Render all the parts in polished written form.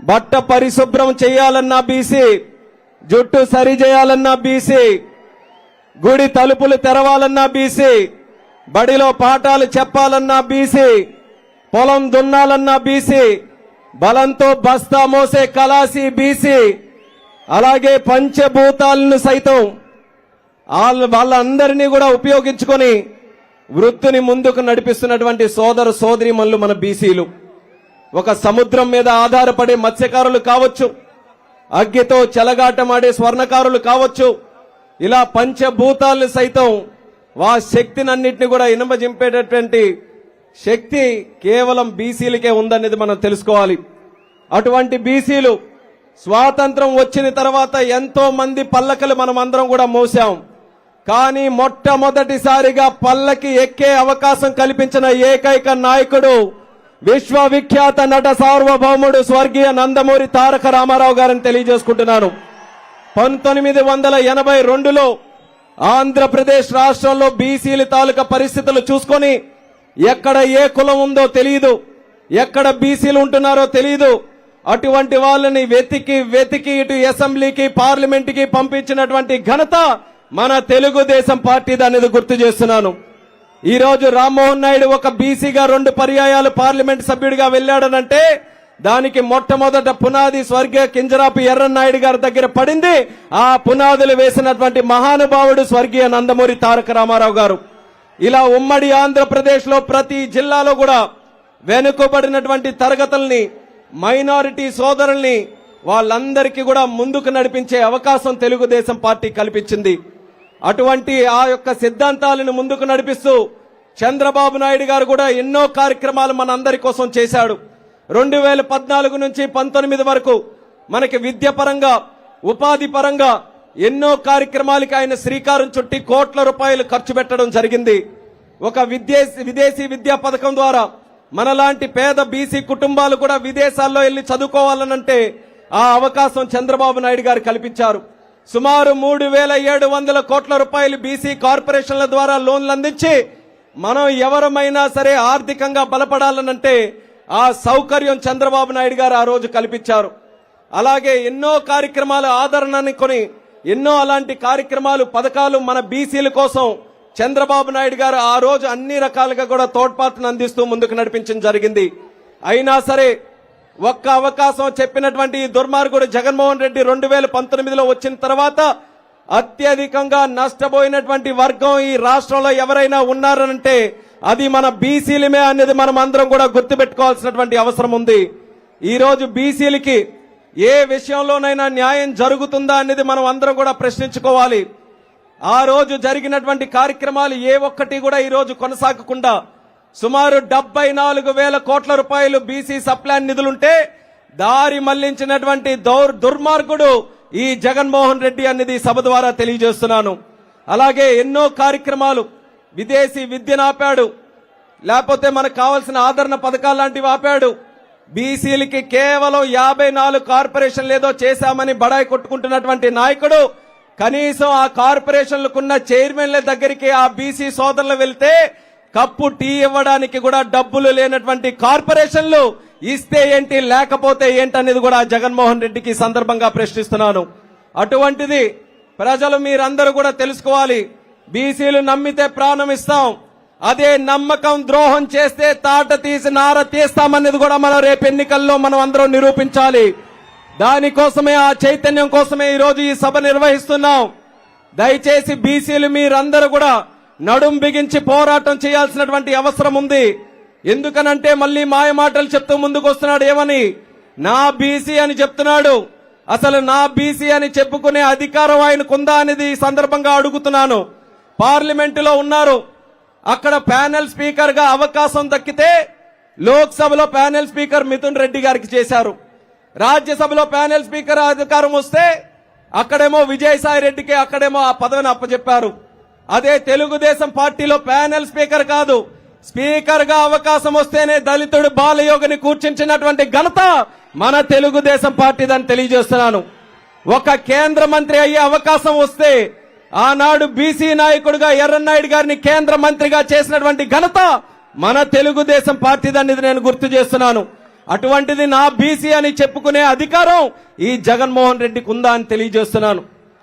బట్ట పరిశుభ్రం చేయాలన్నా బీసీ, జుట్టు సరి చేయాలన్నా బీసీ, గుడి తలుపులు తెరవాలన్నా బీసీ, బడిలో పాఠాలు చెప్పాలన్నా బీసీ, పొలం దున్నాలన్నా బీసీ, బలంతో బస్తా మోసే కలాసి బీసీ, అలాగే పంచభూతాలను సైతం వాళ్ళందరినీ కూడా ఉపయోగించుకొని వృత్తిని ముందుకు నడిపిస్తున్నటువంటి సోదర సోదరీమణులు మన బీసీలు. ఒక సముద్రం మీద ఆధారపడే మత్స్యకారులు కావచ్చు, అగ్గితో చెలగాటమాడే స్వర్ణకారులు కావచ్చు, ఇలా పంచభూతాలను సైతం వా శక్తినన్నింటినీ కూడా ఇనుమజింపేటటువంటి శక్తి కేవలం బీసీలకే ఉందనేది మనం తెలుసుకోవాలి. అటువంటి బీసీలు స్వాతంత్రం వచ్చిన తర్వాత ఎంతో మంది పల్లకలు మనం అందరం కూడా మోసాం. కానీ మొట్టమొదటిసారిగా పల్లకి ఎక్కే అవకాశం కల్పించిన ఏకైక నాయకుడు విశ్వవిఖ్యాత నట సార్వభౌముడు స్వర్గీయ నందమూరి తారక రామారావు గారిని తెలియజేసుకుంటున్నాను. 1982లో ఆంధ్రప్రదేశ్ రాష్ట్రంలో బీసీల తాలూకా పరిస్థితులు చూసుకొని ఎక్కడ ఏ కులం ఉందో తెలియదు, ఎక్కడ బీసీలు ఉంటున్నారో తెలియదు. అటువంటి వాళ్ళని వెతికి ఇటు అసెంబ్లీకి పార్లమెంట్కి పంపించినటువంటి ఘనత మన తెలుగుదేశం పార్టీది అనేది గుర్తు చేస్తున్నాను. ఈ రోజు రామ్మోహన్ నాయుడు ఒక బీసీగా 2 పర్యాయాలు పార్లమెంట్ సభ్యుడిగా వెళ్లాడనంటే దానికి మొట్టమొదట పునాది స్వర్గీయ కింజరాపు ఎర్రన్నాయుడు గారి దగ్గర పడింది. ఆ పునాదులు వేసినటువంటి మహానుభావుడు స్వర్గీయ నందమూరి తారక రామారావు గారు. ఇలా ఉమ్మడి ఆంధ్రప్రదేశ్ లో ప్రతి జిల్లాలో కూడా వెనుకబడినటువంటి తరగతుల్ని, మైనారిటీ సోదరుల్ని వాళ్ళందరికీ కూడా ముందుకు నడిపించే అవకాశం తెలుగుదేశం పార్టీ కల్పించింది. అటువంటి ఆ యొక్క సిద్ధాంతాలను ముందుకు నడిపిస్తూ చంద్రబాబు నాయుడు గారు కూడా ఎన్నో కార్యక్రమాలు మన అందరి కోసం చేశాడు. 2014 నుంచి 19 వరకు మనకి విద్య పరంగా, ఉపాధి పరంగా ఎన్నో కార్యక్రమాలకి ఆయన శ్రీకారం చుట్టి కోట్ల రూపాయలు ఖర్చు పెట్టడం జరిగింది. ఒక విదేశీ విద్యా పథకం ద్వారా మనలాంటి పేద బీసీ కుటుంబాలు కూడా విదేశాల్లో వెళ్లి చదువుకోవాలనంటే ఆ అవకాశం చంద్రబాబు నాయుడు గారు కల్పించారు. సుమారు 3700 కోట్ల రూపాయలు బీసీ కార్పొరేషన్ల ద్వారా లోన్లు అందించి మనం ఎవరమైనా సరే ఆర్థికంగా బలపడాలనంటే ఆ సౌకర్యం చంద్రబాబు నాయుడు గారు ఆ రోజు కల్పించారు. అలాగే ఎన్నో కార్యక్రమాలు ఆదరణని కొని ఎన్నో అలాంటి కార్యక్రమాలు, పథకాలు మన బీసీల కోసం చంద్రబాబు నాయుడు గారు ఆ రోజు అన్ని రకాలుగా కూడా తోడ్పాటును అందిస్తూ ముందుకు నడిపించడం జరిగింది. అయినా సరే ఒక్క అవకాశం చెప్పినటువంటి దుర్మార్గుడు జగన్మోహన్ రెడ్డి 2019లో వచ్చిన తర్వాత అత్యధికంగా నష్టపోయినటువంటి వర్గం ఈ రాష్ట్రంలో ఎవరైనా ఉన్నారనంటే అది మన బీసీలమే అనేది మనం అందరం కూడా గుర్తుపెట్టుకోవాల్సినటువంటి అవసరం ఉంది. ఈ రోజు బీసీలకి ఏ విషయంలోనైనా న్యాయం జరుగుతుందా అనేది మనం అందరం కూడా ప్రశ్నించుకోవాలి. ఆ రోజు జరిగినటువంటి కార్యక్రమాలు ఏ ఒక్కటి కూడా ఈ రోజు కొనసాగకుండా సుమారు 74,000 కోట్ల రూపాయలు బీసీ సప్లాన్ నిధులుంటే దారి మళ్లించినటువంటి దుర్మార్గుడు ఈ జగన్మోహన్ రెడ్డి అనేది సభ ద్వారా తెలియజేస్తున్నాను. అలాగే ఎన్నో కార్యక్రమాలు, విదేశీ విద్యను ఆపాడు, లేకపోతే మనకు కావాల్సిన ఆదరణ పథకాలు లాంటివి ఆపాడు. బీసీలకి కేవలం 54 కార్పొరేషన్లు ఏదో చేశామని బడాయి కొట్టుకుంటున్నటువంటి నాయకుడు కనీసం ఆ కార్పొరేషన్లకున్న చైర్మన్ల దగ్గరికి ఆ బీసీ సోదరులు వెళ్తే కప్పు టీ ఇవ్వడానికి కూడా డబ్బులు లేనటువంటి కార్పొరేషన్లు ఇస్తే ఏంటి, లేకపోతే ఏంటనేది కూడా జగన్మోహన్ రెడ్డికి సందర్భంగా ప్రశ్నిస్తున్నాను. అటువంటిది ప్రజలు మీరందరూ కూడా తెలుసుకోవాలి. బీసీలు నమ్మితే ప్రాణం ఇస్తాం, అదే నమ్మకం ద్రోహం చేస్తే తాట తీసి నార తీస్తామనేది కూడా మనం రేపు ఎన్నికల్లో మనం అందరం నిరూపించాలి. దానికోసమే, ఆ చైతన్యం కోసమే ఈరోజు ఈ సభ నిర్వహిస్తున్నాం. దయచేసి బీసీలు మీరందరూ కూడా నడుం బిగించి పోరాటం చేయాల్సినటువంటి అవసరం ఉంది. ఎందుకనంటే మళ్ళీ మాయ మాటలు చెప్తూ ముందుకు వస్తున్నాడు. ఏమని? నా బీసీ అని చెప్తున్నాడు. అసలు నా బీసీ అని చెప్పుకునే అధికారం ఆయనకుందా అనేది ఈ సందర్భంగా అడుగుతున్నాను. పార్లమెంటులో ఉన్నారు, అక్కడ ప్యానెల్ స్పీకర్ గా అవకాశం దక్కితే లోక్సభలో ప్యానెల్ స్పీకర్ మిథున్ రెడ్డి గారికి చేశారు. రాజ్యసభలో ప్యానెల్ స్పీకర్ అధికారం వస్తే అక్కడేమో విజయసాయి రెడ్డికి అక్కడేమో ఆ పదవిని అప్పచెప్పారు. అదే తెలుగుదేశం పార్టీలో ప్యానెల్ స్పీకర్ కాదు, స్పీకర్ గా అవకాశం వస్తేనే దళితుడు బాలయోగిని కూర్చుంచినటువంటి ఘనత మన తెలుగుదేశం పార్టీదని తెలియజేస్తున్నాను. ఒక కేంద్ర మంత్రి అయ్యే అవకాశం వస్తే ఆనాడు బీసీ నాయకుడిగా ఎర్రన్నాయుడు గారిని కేంద్ర మంత్రిగా చేసినటువంటి ఘనత మన తెలుగుదేశం పార్టీదని నేను గుర్తు చేస్తున్నాను. అటువంటిది నా బీసీ అని చెప్పుకునే అధికారం ఈ జగన్మోహన్ రెడ్డికి ఉందా అని తెలియజేస్తున్నాను.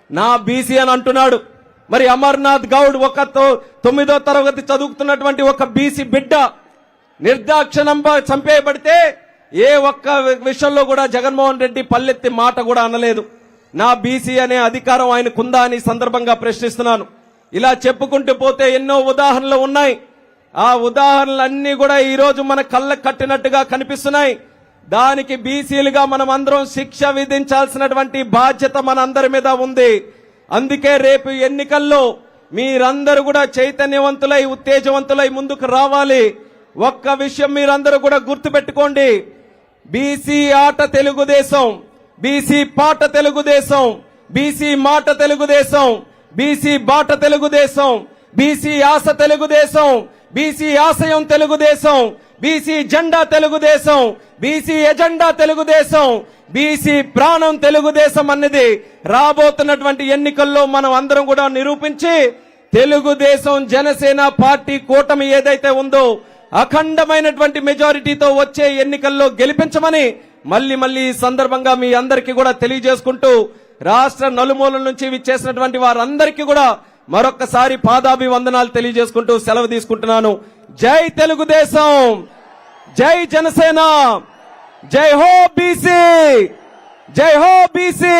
నా బీసీ అని అంటున్నాడు. మరి అమర్నాథ్ గౌడ్ ఒక 9వ తరగతి చదువుతున్నటువంటి ఒక బీసీ బిడ్డ నిర్దాక్షిణంగా చంపేయబడితే ఏ ఒక్క విషయంలో కూడా జగన్మోహన్ రెడ్డి పల్లెత్తి మాట కూడా అనలేదు. నా బీసీ అనే అధికారం ఆయనకుందా అని సందర్భంగా ప్రశ్నిస్తున్నాను. ఇలా చెప్పుకుంటూ పోతే ఎన్నో ఉదాహరణలు ఉన్నాయి. ఆ ఉదాహరణలన్నీ కూడా ఈ రోజు మన కళ్ళకు కట్టినట్టుగా కనిపిస్తున్నాయి. దానికి బీసీలుగా మనం అందరం శిక్ష విధించాల్సినటువంటి బాధ్యత మనందరి మీద ఉంది. అందుకే రేపు ఎన్నికల్లో మీరందరూ కూడా చైతన్యవంతులై ఉత్తేజవంతులై ముందుకు రావాలి. ఒక్క విషయం మీరందరూ కూడా గుర్తుపెట్టుకోండి. బీసీ ఆట తెలుగుదేశం, బీసీ పాట తెలుగుదేశం, బీసీ మాట తెలుగుదేశం, బీసీ బాట తెలుగుదేశం, బీసీ ఆశ తెలుగుదేశం, బీసీ ఆశయం తెలుగుదేశం, బీసీ జెండా Telugu Desam, BC agenda Telugu Desam, BC ప్రాణం తెలుగుదేశం అన్నది రాబోతున్నటువంటి ఎన్నికల్లో మనం అందరం కూడా నిరూపించి తెలుగుదేశం జనసేన పార్టీ కూటమి ఏదైతే ఉందో అఖండమైనటువంటి మెజారిటీతో వచ్చే ఎన్నికల్లో గెలిపించమని మళ్ళీ ఈ సందర్భంగా మీ అందరికీ కూడా తెలియజేసుకుంటూ రాష్ట్ర నలుమూలల నుంచి విచ్చేసినటువంటి వారందరికీ కూడా మరొక్కసారి పాదాభివందనాలు తెలియజేసుకుంటూ సెలవు తీసుకుంటున్నాను. జై తెలుగుదేశం, జై జనసేన, జై హో బీసీ, జై హో బీసీ.